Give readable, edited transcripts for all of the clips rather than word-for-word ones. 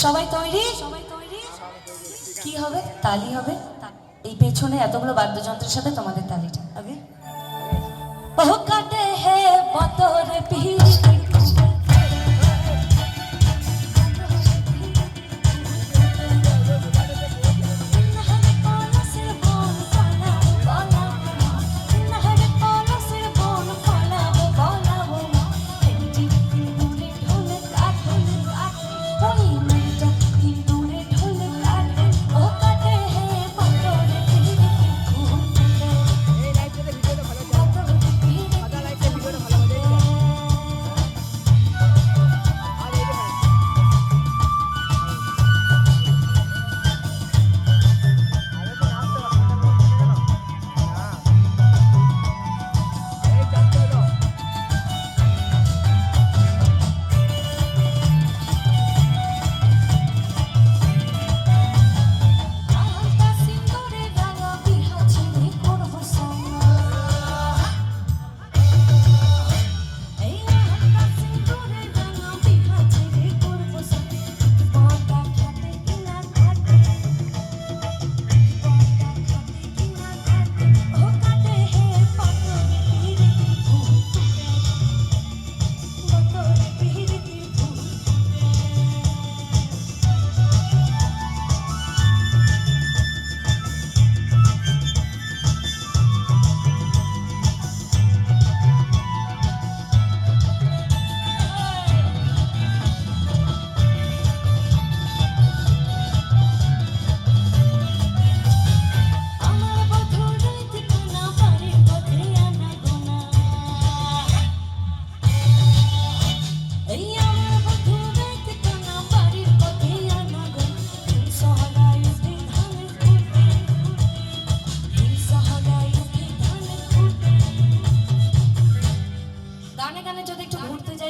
সবাই তৈরি? কি হবে? তালি হবে। এই পেছনে এতগুলো বাদ্যযন্ত্রের সাথে তোমাদের তালিটা আগে। ও কাটে হে বতর পিড়ি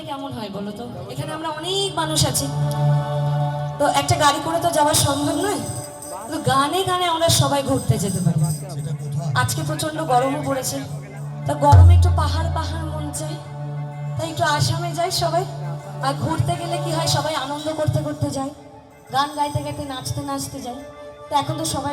কেমন হয় বলো তো? এখানে আমরা অনেক মানুষ আছি, তো একটা গাড়ি করে তো যাওয়া সম্ভব নয়, তো গানে গানে আমরা সবাই ঘুরতে যেতে পারি। আজকে প্রচন্ড গরমও পড়েছে, তা গরমে একটু পাহাড় পাহাড় মন চাই, তাই একটু আসামে যাই সবাই। আর ঘুরতে গেলে কি হয়, সবাই আনন্দ করতে করতে যায়, গান গাইতে গাইতে নাচতে নাচতে যায়। তো এখন তো সবাই